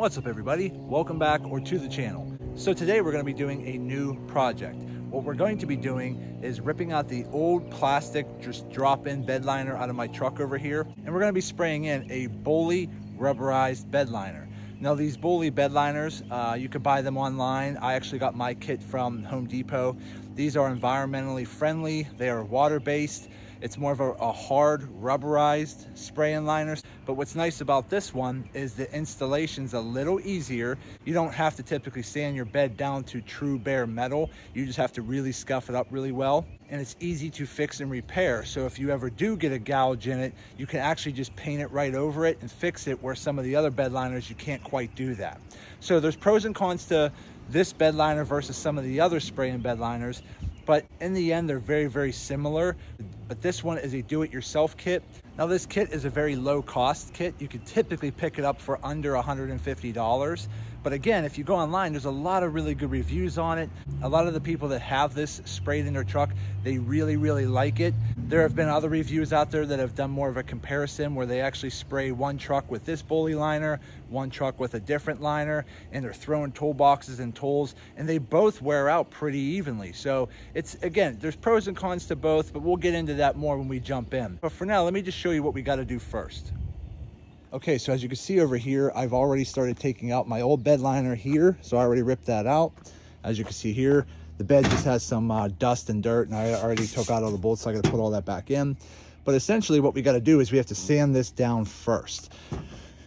What's up everybody? Welcome back or to the channel. So today we're going to be doing a new project. What we're going to be doing is ripping out the old plastic just drop-in bed liner out of my truck over here, and we're going to be spraying in a Bully rubberized bed liner. Now these Bully bed liners, you can buy them online. I actually got my kit from Home Depot. These are environmentally friendly. They are water-based. It's more of a hard rubberized spray-in liner. But what's nice about this one is the installation's a little easier. You don't have to typically sand your bed down to true bare metal. You just have to really scuff it up really well. And it's easy to fix and repair. So if you ever do get a gouge in it, you can actually just paint it right over it and fix it, where some of the other bed liners, you can't quite do that. So there's pros and cons to this bed liner versus some of the other spray-in bed liners. But in the end, they're very, very similar. But this one is a do-it-yourself kit. Now this kit is a very low cost kit. You could typically pick it up for under $150. But again, if you go online, there's a lot of really good reviews on it. A lot of the people that have this sprayed in their truck, they really, really like it. There have been other reviews out there that have done more of a comparison where they actually spray one truck with this Bully liner, one truck with a different liner, and they're throwing toolboxes and tools, and they both wear out pretty evenly. So it's, again, there's pros and cons to both, but we'll get into that more when we jump in. But for now, let me just show you what we got to do first. Okay, so as you can see over here, I've already started taking out my old bed liner here. So I already ripped that out. As you can see here, the bed just has some dust and dirt, and I already took out all the bolts, so I got to put all that back in. But essentially what we got to do is we have to sand this down first.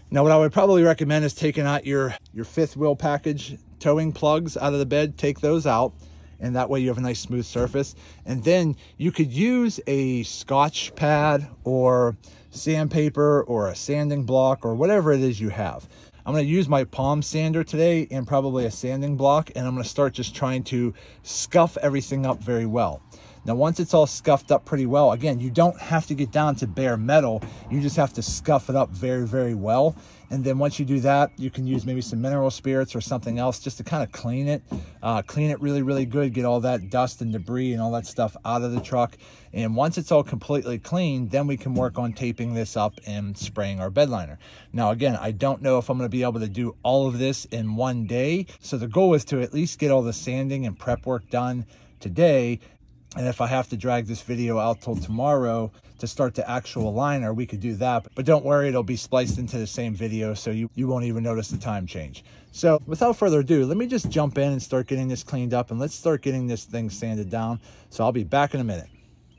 Now what I would probably recommend is taking out your fifth wheel package towing plugs out of the bed. Take those out, and that way you have a nice smooth surface. And then you could use a Scotch pad or sandpaper or a sanding block or whatever it is you have. I'm going to use my palm sander today and probably a sanding block, and I'm going to start just trying to scuff everything up very well. Now once it's all scuffed up pretty well, again, you don't have to get down to bare metal. You just have to scuff it up very, very well. And then once you do that, you can use maybe some mineral spirits or something else just to kind of clean it really, really good, get all that dust and debris and all that stuff out of the truck. And once it's all completely clean, then we can work on taping this up and spraying our bed liner. Now, again, I don't know if I'm going to be able to do all of this in one day. So the goal is to at least get all the sanding and prep work done today. And if I have to drag this video out till tomorrow to start the actual liner, we could do that. But don't worry, it'll be spliced into the same video, so you won't even notice the time change. So without further ado, let me just jump in and start getting this cleaned up, and let's start getting this thing sanded down. So I'll be back in a minute.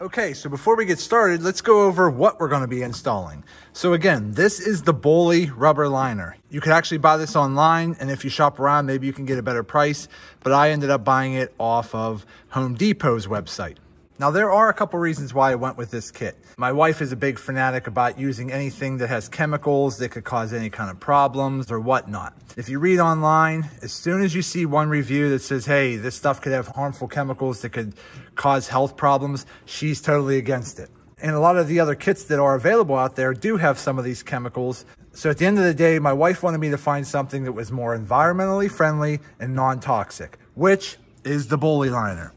Okay, so before we get started, let's go over what we're going to be installing. So again, this is the Bully rubber liner. You could actually buy this online, and if you shop around, maybe you can get a better price, but I ended up buying it off of Home Depot's website. Now, there are a couple reasons why I went with this kit. My wife is a big fanatic about using anything that has chemicals that could cause any kind of problems or whatnot. If you read online, as soon as you see one review that says, hey, this stuff could have harmful chemicals that could cause health problems, she's totally against it. And a lot of the other kits that are available out there do have some of these chemicals. So at the end of the day, my wife wanted me to find something that was more environmentally friendly and non-toxic, which is the Bully liner.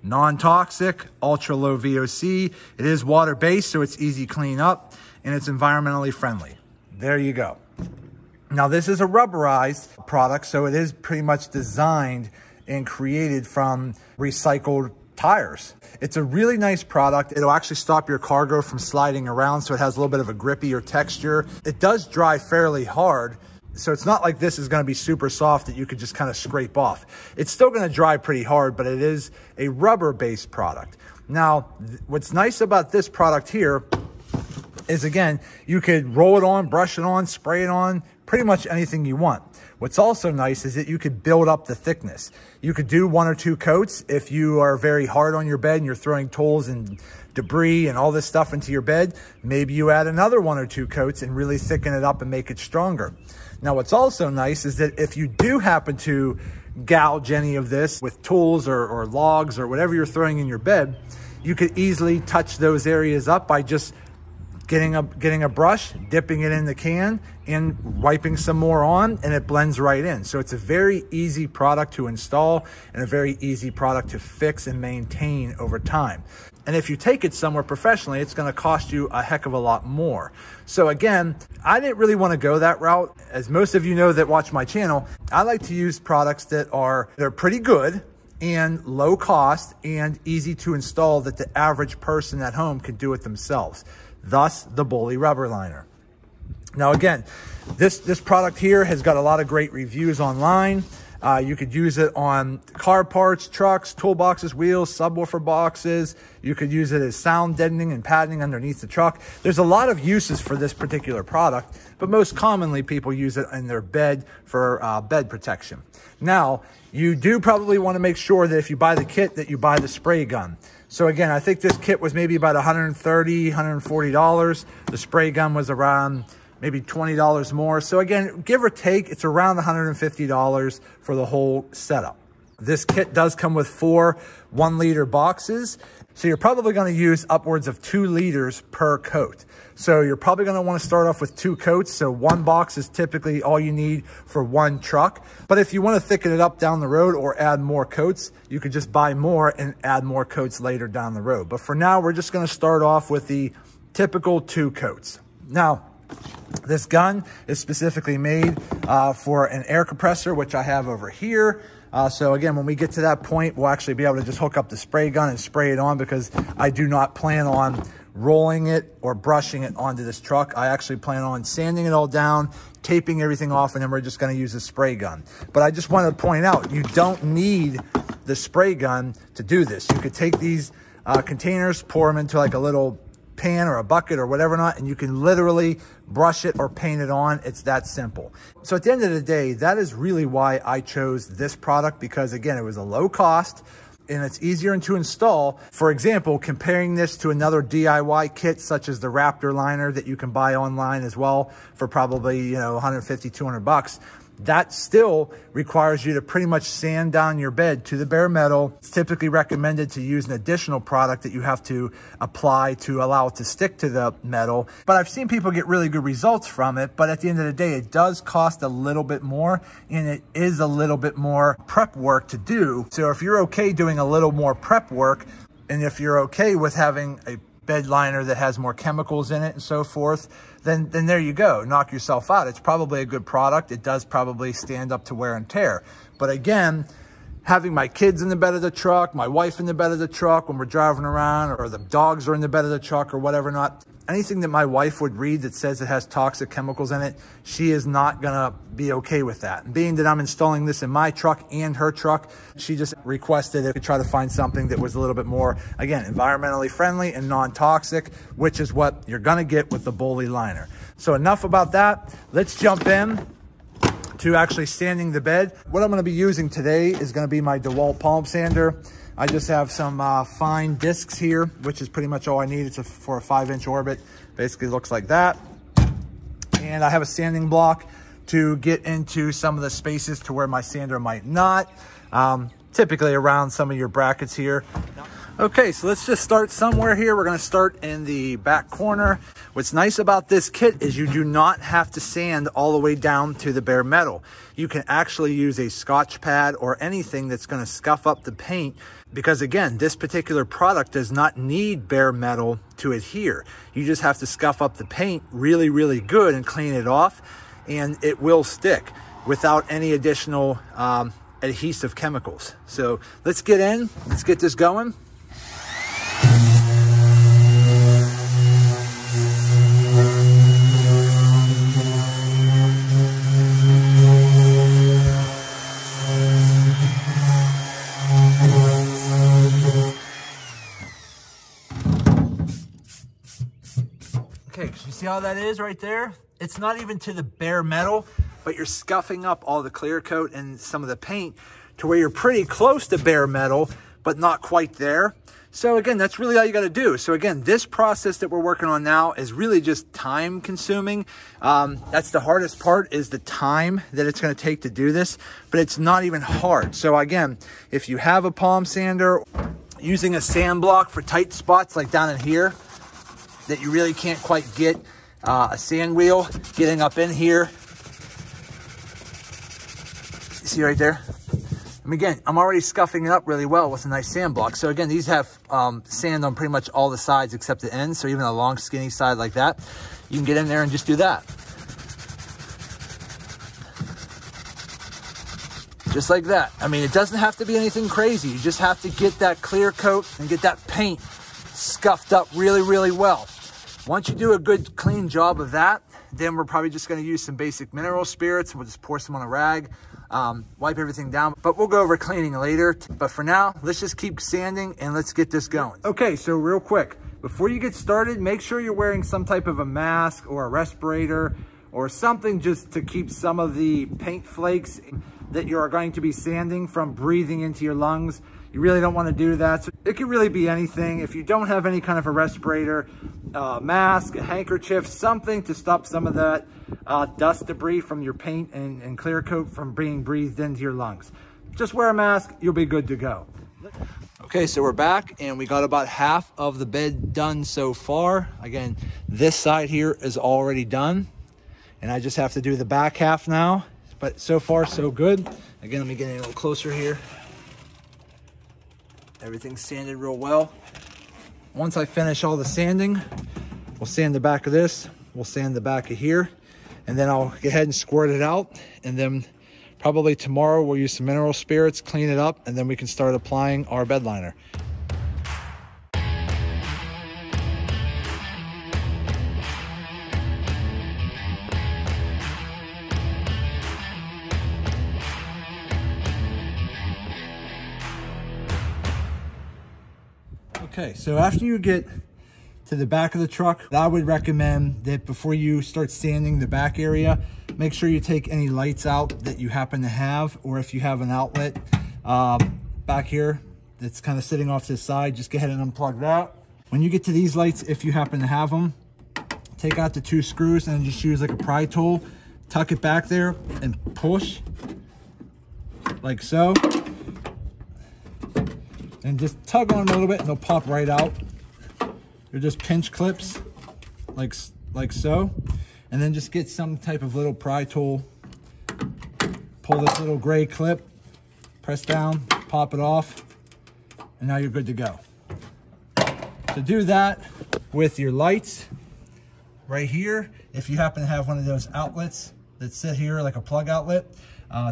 Non-toxic, ultra low VOC. It is water-based, so it's easy clean up, and it's environmentally friendly. There you go. Now this is a rubberized product, so it is pretty much designed and created from recycled tires. It's a really nice product. It'll actually stop your cargo from sliding around, so it has a little bit of a grippier texture. It does dry fairly hard, so it's not like this is going to be super soft that you could just kind of scrape off. It's still going to dry pretty hard, but it is a rubber-based product. Now, what's nice about this product here is, again, you could roll it on, brush it on, spray it on, pretty much anything you want. What's also nice is that you could build up the thickness. You could do 1 or 2 coats if you are very hard on your bed and you're throwing tools and debris and all this stuff into your bed. Maybe you add another 1 or 2 coats and really thicken it up and make it stronger. Now, what's also nice is that if you do happen to gouge any of this with tools or logs or whatever you're throwing in your bed, you could easily touch those areas up by just getting a brush, dipping it in the can, and wiping some more on, and it blends right in. So it's a very easy product to install and a very easy product to fix and maintain over time. And if you take it somewhere professionally, it's going to cost you a heck of a lot more. So again, I didn't really want to go that route. As most of you know that watch my channel, I like to use products they're pretty good and low cost and easy to install, that the average person at home can do it themselves. Thus, the Bully rubber liner. Now again, this product here has got a lot of great reviews online. You could use it on car parts, trucks, toolboxes, wheels, subwoofer boxes. You could use it as sound deadening and padding underneath the truck. There's a lot of uses for this particular product, but most commonly people use it in their bed for bed protection. Now, you do probably want to make sure that if you buy the kit that you buy the spray gun. So again, I think this kit was maybe about $130, $140. The spray gun was around maybe $20 more. So again, give or take, it's around $150 for the whole setup. This kit does come with 4 1-liter boxes. So you're probably going to use upwards of 2 liters per coat. So you're probably going to want to start off with 2 coats. So 1 box is typically all you need for 1 truck. But if you want to thicken it up down the road or add more coats, you could just buy more and add more coats later down the road. But for now, we're just going to start off with the typical 2 coats. Now, this gun is specifically made for an air compressor, which I have over here. So again, when we get to that point, we'll actually be able to just hook up the spray gun and spray it on, because I do not plan on rolling it or brushing it onto this truck. I actually plan on sanding it all down, taping everything off, and then we're just going to use a spray gun. But I just want to point out, you don't need the spray gun to do this. You could take these containers, pour them into like a little pan or a bucket or whatever not, and you can literally brush it or paint it on. It's that simple. So at the end of the day, that is really why I chose this product, because again, it was a low cost and it's easier to install. For example, comparing this to another DIY kit such as the Raptor liner that you can buy online as well for probably, $150, $200. That still requires you to pretty much sand down your bed to the bare metal. It's typically recommended to use an additional product that you have to apply to allow it to stick to the metal. But I've seen people get really good results from it. But at the end of the day, it does cost a little bit more, and it is a little bit more prep work to do. So if you're okay doing a little more prep work, and if you're okay with having a bed liner that has more chemicals in it and so forth, then there you go. Knock yourself out. It's probably a good product. It does probably stand up to wear and tear. But again, having my kids in the bed of the truck, my wife in the bed of the truck when we're driving around, or the dogs are in the bed of the truck or whatever not, anything that my wife would read that says it has toxic chemicals in it, she is not gonna be okay with that. And being that I'm installing this in my truck and her truck, she just requested to try to find something that was a little bit more, again, environmentally friendly and non-toxic, which is what you're gonna get with the Bully liner. So enough about that. Let's jump in to actually sanding the bed. What I'm gonna be using today is gonna be my DeWalt palm sander. I just have some fine discs here, which is pretty much all I need. It's for a 5-inch orbit. Basically looks like that. And I have a sanding block to get into some of the spaces to where my sander might not. Typically around some of your brackets here. Okay, so let's just start somewhere here. We're gonna start in the back corner. What's nice about this kit is you do not have to sand all the way down to the bare metal. You can actually use a Scotch pad or anything that's gonna scuff up the paint, because again, this particular product does not need bare metal to adhere. You just have to scuff up the paint really, really good and clean it off, and it will stick without any additional adhesive chemicals. So let's get in, let's get this going. Okay, you see how that is right there? It's not even to the bare metal, but you're scuffing up all the clear coat and some of the paint to where you're pretty close to bare metal, but not quite there. So again, that's really all you got to do. So again, this process that we're working on now is really just time consuming. That's the hardest part, is the time that it's going to take to do this, but it's not even hard. So again, if you have a palm sander, using a sand block for tight spots like down in here that you really can't quite get a sand wheel getting up in here. You see right there? And again, I'm already scuffing it up really well with a nice sand block. So again, these have sand on pretty much all the sides except the ends. So even a long skinny side like that, you can get in there and just do that. Just like that. I mean, it doesn't have to be anything crazy. You just have to get that clear coat and get that paint scuffed up really, really well. Once you do a good clean job of that, then we're probably just going to use some basic mineral spirits. We'll just pour some on a rag, wipe everything down, but we'll go over cleaning later. But for now, let's just keep sanding and let's get this going. Okay, so real quick, before you get started, make sure you're wearing some type of a mask or a respirator or something just to keep some of the paint flakes that you are going to be sanding from breathing into your lungs. You really don't want to do that. So it could really be anything. If you don't have any kind of a respirator, mask, a handkerchief, something to stop some of that dust debris from your paint and clear coat from being breathed into your lungs. Just wear a mask, you'll be good to go. Okay, so we're back and we got about half of the bed done so far. Again, this side here is already done and I just have to do the back half now. But so far, so good. Again, let me get in a little closer here. Everything's sanded real well. Once I finish all the sanding, we'll sand the back of this, we'll sand the back of here, and then I'll go ahead and squirt it out. And then probably tomorrow we'll use some mineral spirits, clean it up, and then we can start applying our bed liner. Okay, so after you get to the back of the truck, I would recommend that before you start sanding the back area, make sure you take any lights out that you happen to have, or if you have an outlet back here that's kind of sitting off to the side, just go ahead and unplug that. When you get to these lights, if you happen to have them, take out the 2 screws and just use like a pry tool, tuck it back there and push like so. And just tug on them a little bit and they'll pop right out. They're just pinch clips, like so. And then just get some type of little pry tool. Pull this little gray clip, press down, pop it off, and now you're good to go. So do that with your lights right here. If you happen to have one of those outlets that sit here like a plug outlet,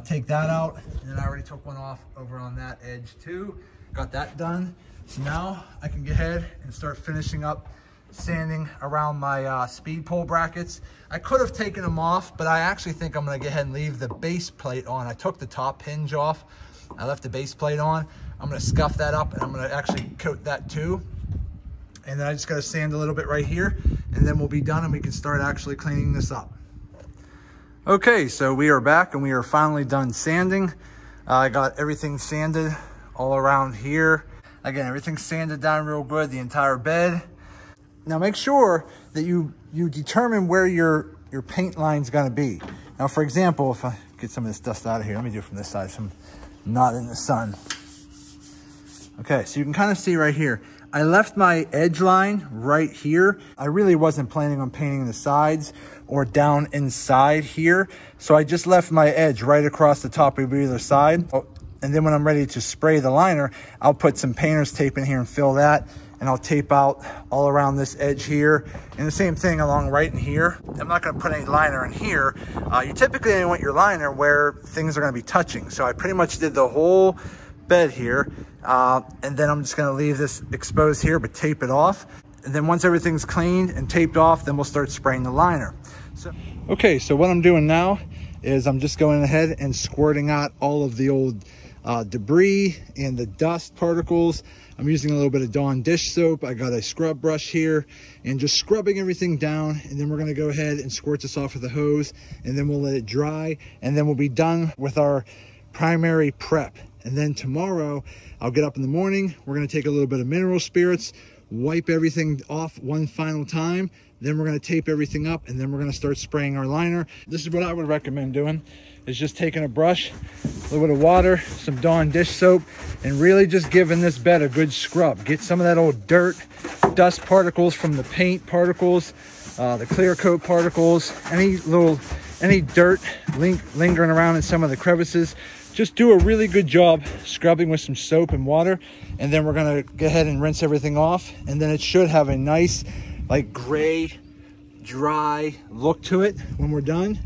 take that out. And I already took one off over on that edge too. Got that done. So now I can go ahead and start finishing up sanding around my speed pole brackets. I could have taken them off, but I actually think I'm gonna go ahead and leave the base plate on. I took the top hinge off. I left the base plate on. I'm gonna scuff that up and I'm gonna actually coat that too. And then I just gotta sand a little bit right here and then we'll be done and we can start actually cleaning this up. Okay, so we are back and we are finally done sanding. I got everything sanded all around here. Again, everything's sanded down real good, the entire bed. Now make sure that you determine where your paint line's gonna be. Now for example, if I get some of this dust out of here, let me do it from this side so I'm not in the sun. Okay, so you can kind of see right here. I left my edge line right here. I really wasn't planning on painting the sides or down inside here. So I just left my edge right across the top of either side. And then when I'm ready to spray the liner, I'll put some painter's tape in here and fill that. And I'll tape out all around this edge here. And the same thing along right in here. I'm not gonna put any liner in here. You typically only want your liner where things are gonna be touching. So I pretty much did the whole bed here. And then I'm just gonna leave this exposed here, but tape it off. And then once everything's cleaned and taped off, then we'll start spraying the liner. Okay, so what I'm doing now is I'm just going ahead and squirting out all of the old debris and the dust particles. I'm using a little bit of Dawn dish soap. I got a scrub brush here and just scrubbing everything down. And then we're gonna go ahead and squirt this off with a hose and then we'll let it dry. And then we'll be done with our primary prep. And then tomorrow, I'll get up in the morning. We're gonna take a little bit of mineral spirits, wipe everything off one final time. Then we're gonna tape everything up and then we're gonna start spraying our liner. This is what I would recommend doing, is just taking a brush, a little bit of water, some Dawn dish soap, and really just giving this bed a good scrub. Get some of that old dirt, dust particles from the paint particles, the clear coat particles, any dirt lingering around in some of the crevices. Just do a really good job scrubbing with some soap and water, and then we're gonna go ahead and rinse everything off, and then it should have a nice like gray, dry look to it when we're done.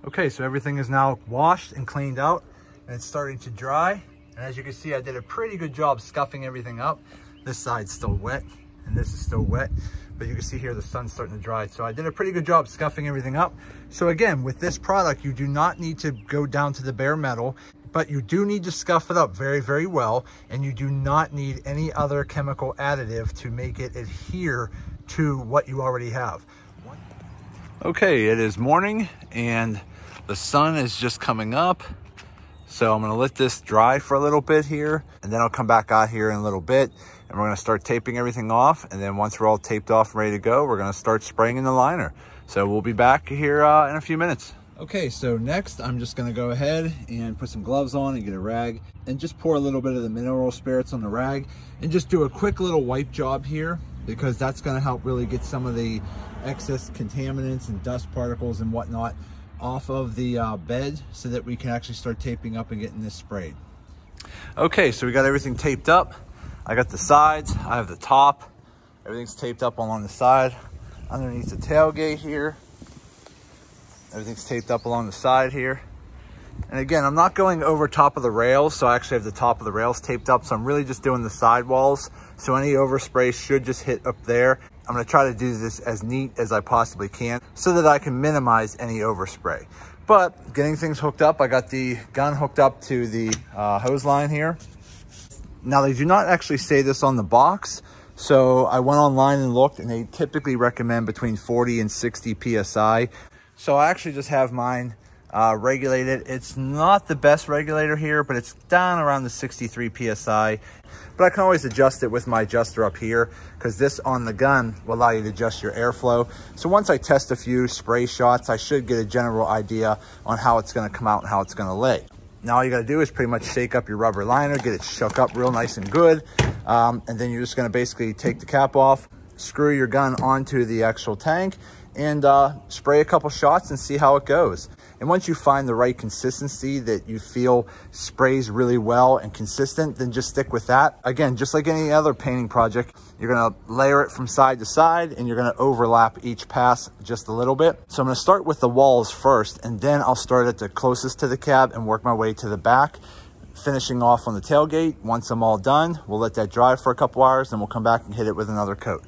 Okay, so everything is now washed and cleaned out, and it's starting to dry. And as you can see, I did a pretty good job scuffing everything up. This side's still wet, and this is still wet, but you can see here the sun's starting to dry. So I did a pretty good job scuffing everything up. So again, with this product, you do not need to go down to the bare metal, but you do need to scuff it up very, very well. And you do not need any other chemical additive to make it adhere to what you already have. Okay, it is morning and the sun is just coming up. So I'm gonna let this dry for a little bit here, and then I'll come back out here in a little bit, and we're gonna start taping everything off. And then once we're all taped off and ready to go, we're gonna start spraying in the liner. So we'll be back here in a few minutes. Okay, so next I'm just gonna go ahead and put some gloves on and get a rag and just pour a little bit of the mineral spirits on the rag and just do a quick little wipe job here, because that's gonna help really get some of the excess contaminants and dust particles and whatnot off of the bed, so that we can actually start taping up and getting this sprayed. Okay, so we got everything taped up. I got the sides, I have the top. Everything's taped up along the side. Underneath the tailgate here, everything's taped up along the side here. And again, I'm not going over top of the rails, so I actually have the top of the rails taped up. So I'm really just doing the sidewalls. So any overspray should just hit up there. I'm gonna try to do this as neat as I possibly can so that I can minimize any overspray. But getting things hooked up, I got the gun hooked up to the hose line here. Now they do not actually say this on the box. So I went online and looked, and they typically recommend between 40 and 60 PSI. So I actually just have mine regulated. It's not the best regulator here, but it's down around the 63 PSI. But I can always adjust it with my adjuster up here, because this on the gun will allow you to adjust your airflow. So once I test a few spray shots, I should get a general idea on how it's gonna come out and how it's gonna lay. Now all you gotta do is pretty much shake up your rubber liner, get it shook up real nice and good. And then you're just gonna basically take the cap off, screw your gun onto the actual tank, and spray a couple shots and see how it goes. And once you find the right consistency that you feel sprays really well and consistent, then just stick with that. Again, just like any other painting project, you're gonna layer it from side to side, and you're gonna overlap each pass just a little bit. So I'm gonna start with the walls first, and then I'll start at the closest to the cab and work my way to the back, finishing off on the tailgate. Once I'm all done, we'll let that dry for a couple hours, then we'll come back and hit it with another coat.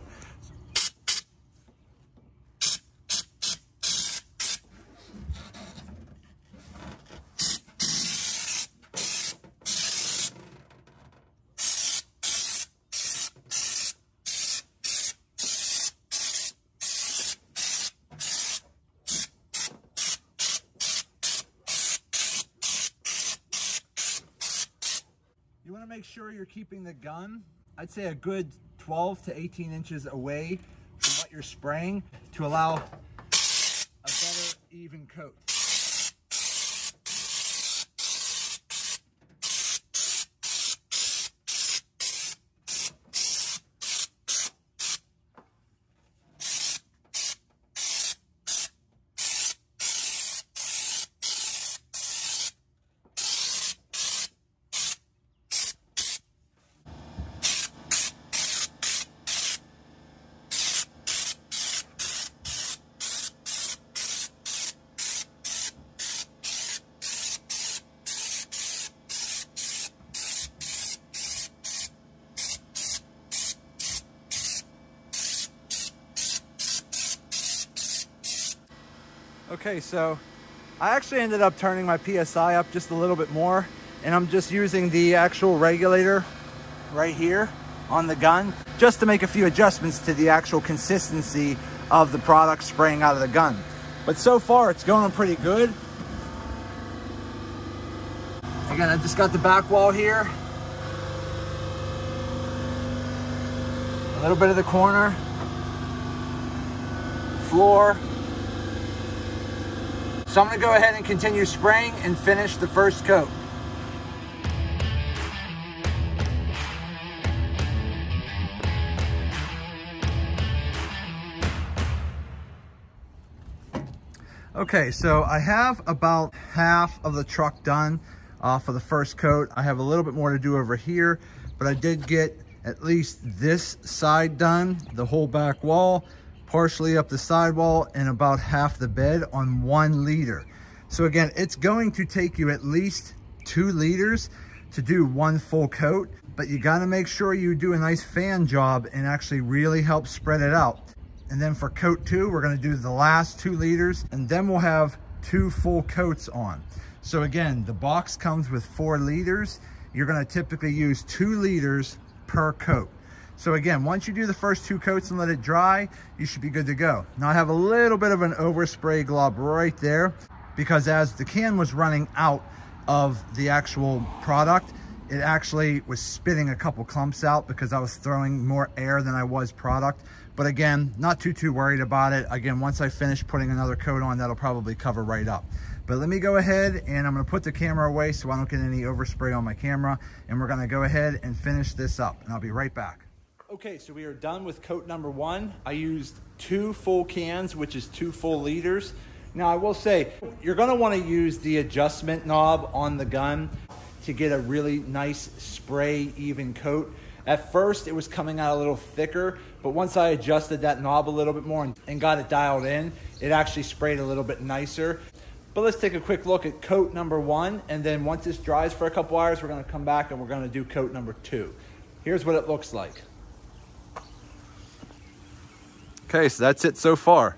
You want to make sure you're keeping the gun, I'd say a good 12 to 18 inches away from what you're spraying to allow a better even coat. Okay, so I actually ended up turning my PSI up just a little bit more, and I'm just using the actual regulator right here on the gun just to make a few adjustments to the actual consistency of the product spraying out of the gun. But so far it's going pretty good. Again, I just got the back wall here, a little bit of the corner, floor. So I'm gonna go ahead and continue spraying and finish the first coat. Okay, so I have about half of the truck done for the first coat. I have a little bit more to do over here, but I did get at least this side done, the whole back wall, partially up the sidewall, and about half the bed on 1 liter. So again, it's going to take you at least 2 liters to do 1 full coat, but you got to make sure you do a nice fan job and actually really help spread it out. And then for coat 2, we're going to do the last 2 liters, and then we'll have 2 full coats on. So again, the box comes with 4 liters. You're going to typically use 2 liters per coat. So again, once you do the first 2 coats and let it dry, you should be good to go. Now I have a little bit of an overspray glob right there, because as the can was running out of the actual product, it actually was spitting a couple clumps out because I was throwing more air than I was product. But again, not too worried about it. Again, once I finish putting another coat on, that'll probably cover right up. But let me go ahead and I'm gonna put the camera away so I don't get any overspray on my camera. And we're gonna go ahead and finish this up, and I'll be right back. Okay, so we are done with coat number 1. I used 2 full cans, which is 2 full liters. Now I will say, you're gonna wanna use the adjustment knob on the gun to get a really nice spray even coat. At first it was coming out a little thicker, but once I adjusted that knob a little bit more and got it dialed in, it actually sprayed a little bit nicer. But let's take a quick look at coat number 1, and then once this dries for a couple hours, we're gonna come back and we're gonna do coat number 2. Here's what it looks like. Okay, so that's it so far.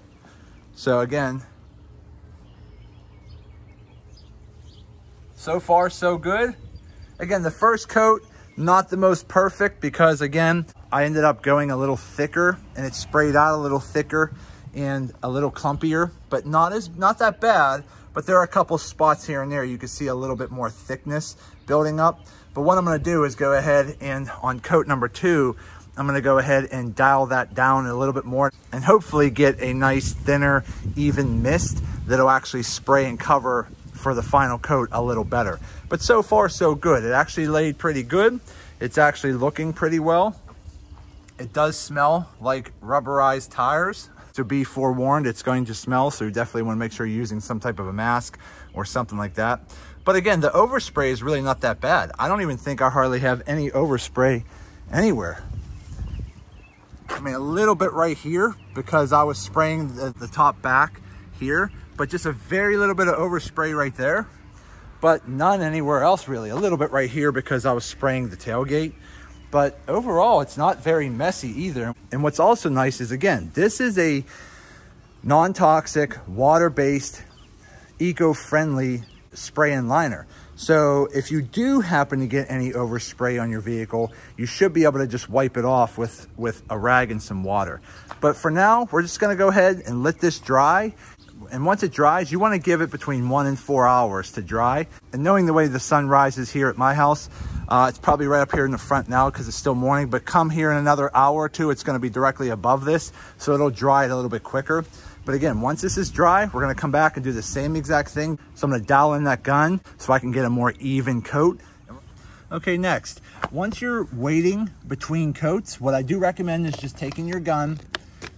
So again, so far so good. Again, the first coat, not the most perfect because again, I ended up going a little thicker and it sprayed out a little thicker and a little clumpier, but not that bad. But there are a couple spots here and there you can see a little bit more thickness building up. But what I'm gonna do is go ahead and on coat number 2, I'm gonna go ahead and dial that down a little bit more and hopefully get a nice thinner, even mist that'll actually spray and cover for the final coat a little better. But so far so good. It actually laid pretty good. It's actually looking pretty well. It does smell like rubberized tires. So be forewarned, it's going to smell. So you definitely want to make sure you're using some type of a mask or something like that. But again, the overspray is really not that bad. I don't even think I hardly have any overspray anywhere. I mean, a little bit right here because I was spraying the top back here, but just a very little bit of overspray right there, but none anywhere else really. A little bit right here because I was spraying the tailgate, but overall it's not very messy either. And what's also nice is, again, this is a non-toxic, water-based, eco-friendly spray and liner. So if you do happen to get any overspray on your vehicle, you should be able to just wipe it off with a rag and some water. But for now, we're just gonna go ahead and let this dry. And once it dries, you wanna give it between 1 and 4 hours to dry. And knowing the way the sun rises here at my house, it's probably right up here in the front now because it's still morning, but come here in another hour or 2, it's gonna be directly above this, so it'll dry it a little bit quicker. But again, once this is dry, we're gonna come back and do the same exact thing. So I'm gonna dial in that gun so I can get a more even coat. Okay, next, once you're waiting between coats, what I do recommend is just taking your gun,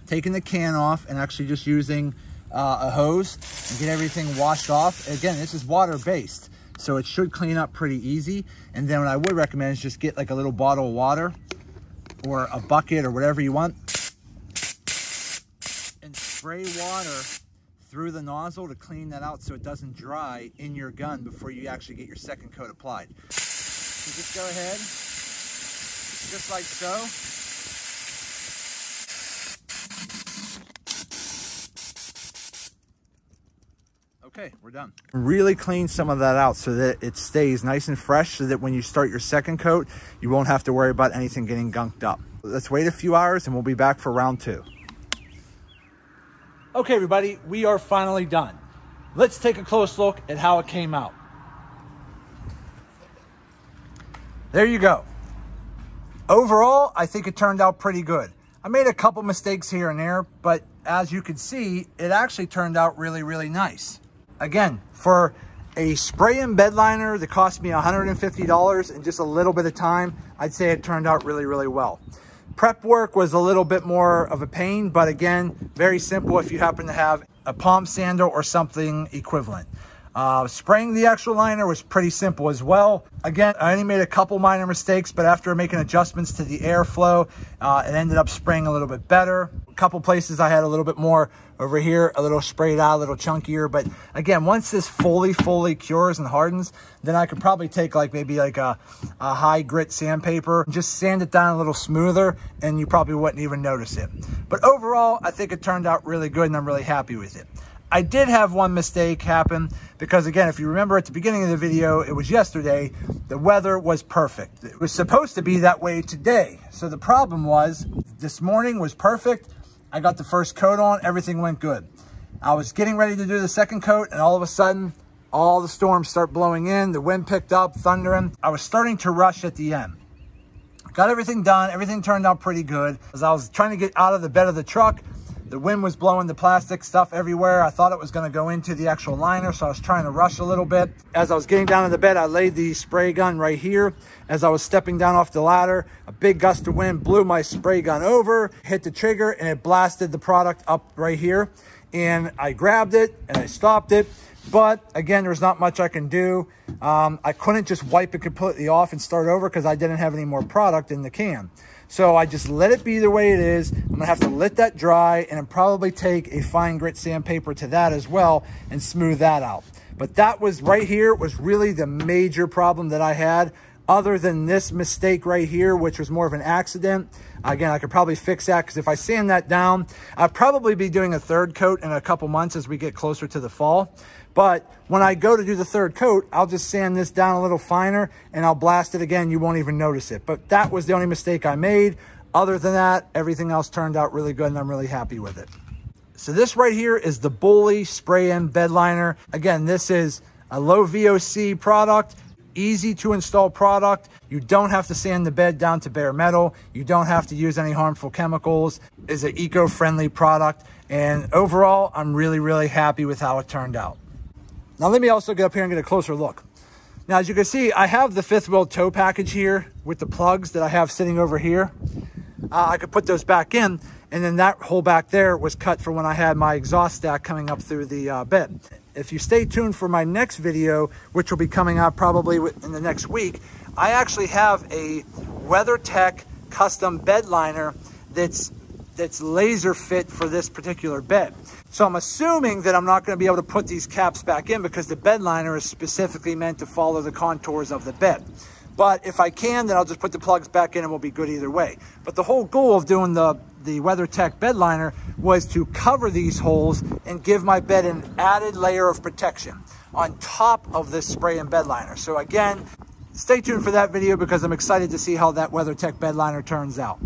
taking the can off, and actually just using a hose and get everything washed off. Again, this is water-based, so it should clean up pretty easy. And then what I would recommend is just get like a little bottle of water or a bucket or whatever you want, and spray water through the nozzle to clean that out so it doesn't dry in your gun before you actually get your second coat applied. So just go ahead, just like so. Okay, we're done. Really clean some of that out so that it stays nice and fresh, so that when you start your second coat, you won't have to worry about anything getting gunked up. Let's wait a few hours and we'll be back for round 2. Okay, everybody, we are finally done. Let's take a close look at how it came out. There you go. Overall, I think it turned out pretty good. I made a couple mistakes here and there, but as you can see, it actually turned out really, really nice. Again, for a spray and bed liner that cost me $150 in just a little bit of time, I'd say it turned out really, really well. Prep work was a little bit more of a pain, but again, very simple if you happen to have a palm sander or something equivalent. Spraying the actual liner was pretty simple as well. Again, I only made a couple minor mistakes, but after making adjustments to the airflow, it ended up spraying a little bit better. A couple places I had a little bit more over here, a little sprayed out, a little chunkier. But again, once this fully cures and hardens, then I could probably take maybe a high grit sandpaper and just sand it down a little smoother, and you probably wouldn't even notice it. But overall, I think it turned out really good, and I'm really happy with it. I did have one mistake happen because, again, if you remember at the beginning of the video, it was yesterday, the weather was perfect. It was supposed to be that way today. So the problem was this morning was perfect. I got the first coat on, everything went good. I was getting ready to do the second coat, and all of a sudden, all the storms start blowing in, the wind picked up, thundering. I was starting to rush at the end. Got everything done, everything turned out pretty good. As I was trying to get out of the bed of the truck, the wind was blowing the plastic stuff everywhere. I thought it was going to go into the actual liner, so I was trying to rush a little bit. As I was getting down to the bed, I laid the spray gun right here. As I was stepping down off the ladder, a big gust of wind blew my spray gun over, hit the trigger, and it blasted the product up right here. And I grabbed it and I stopped it. But again, there's not much I can do. I couldn't just wipe it completely off and start over because I didn't have any more product in the can. So I just let it be the way it is. I'm gonna have to let that dry and probably take a fine grit sandpaper to that as well and smooth that out. But that was right here was really the major problem that I had. Other than this mistake right here, which was more of an accident. Again, I could probably fix that because if I sand that down, I'll probably be doing a third coat in a couple months as we get closer to the fall. But when I go to do the third coat, I'll just sand this down a little finer and I'll blast it again. You won't even notice it. But that was the only mistake I made. Other than that, everything else turned out really good and I'm really happy with it. So this right here is the Bully Spray-In Bed Liner. Again, this is a low VOC product. Easy to install product. You don't have to sand the bed down to bare metal. You don't have to use any harmful chemicals. It's an eco-friendly product. And overall, I'm really happy with how it turned out. Now let me also get up here and get a closer look. Now, as you can see, I have the 5th wheel tow package here with the plugs that I have sitting over here. I could put those back in, and then that hole back there was cut for when I had my exhaust stack coming up through the bed. If you stay tuned for my next video, which will be coming out probably in the next week, I actually have a WeatherTech custom bed liner that's laser fit for this particular bed. So I'm assuming that I'm not going to be able to put these caps back in because the bed liner is specifically meant to follow the contours of the bed. But if I can, then I'll just put the plugs back in and we'll be good either way. But the whole goal of doing the WeatherTech bed liner was to cover these holes and give my bed an added layer of protection on top of this spray-in bed liner. So again, stay tuned for that video because I'm excited to see how that WeatherTech bed liner turns out.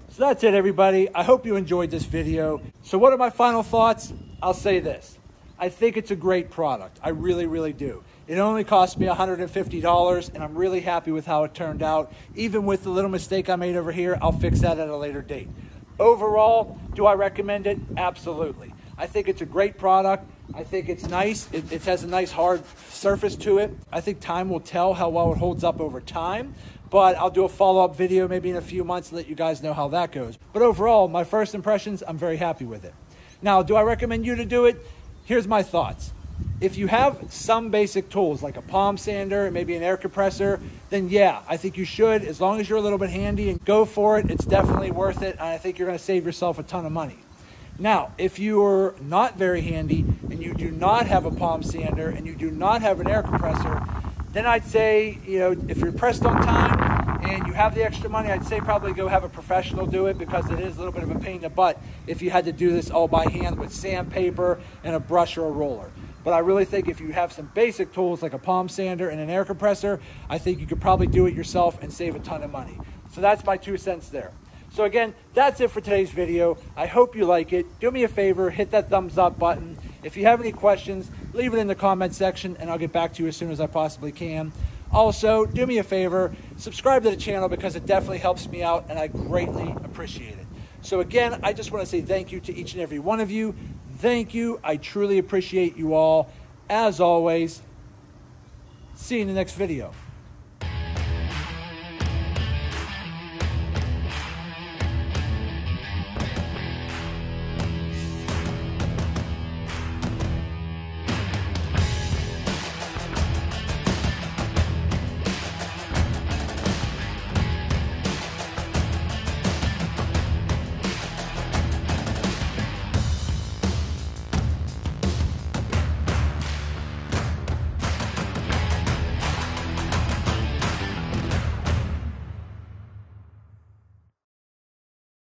So that's it, everybody. I hope you enjoyed this video. So what are my final thoughts? I'll say this. I think it's a great product. I really do. It only cost me $150 and I'm really happy with how it turned out. Even with the little mistake I made over here, I'll fix that at a later date. Overall, do I recommend it? Absolutely. I think it's a great product. I think it's nice. It has a nice hard surface to it. I think time will tell how well it holds up over time, but I'll do a follow-up video maybe in a few months to let you guys know how that goes. But overall, my first impressions, I'm very happy with it. Now, do I recommend you to do it? Here's my thoughts. If you have some basic tools like a palm sander and maybe an air compressor, then yeah, I think you should, as long as you're a little bit handy, and go for it. It's definitely worth it. And I think you're going to save yourself a ton of money. Now, if you're not very handy and you do not have a palm sander and you do not have an air compressor, then I'd say, if you're pressed on time and you have the extra money, I'd say probably go have a professional do it because it is a little bit of a pain in the butt if you had to do this all by hand with sandpaper and a brush or a roller. But I really think if you have some basic tools like a palm sander and an air compressor, I think you could probably do it yourself and save a ton of money. So that's my 2 cents there. So again, that's it for today's video. I hope you like it. Do me a favor, hit that thumbs up button. If you have any questions, leave it in the comment section and I'll get back to you as soon as I possibly can. Also, do me a favor, subscribe to the channel because it definitely helps me out and I greatly appreciate it. So again, I just want to say thank you to each and every one of you. Thank you. I truly appreciate you all. As always, see you in the next video.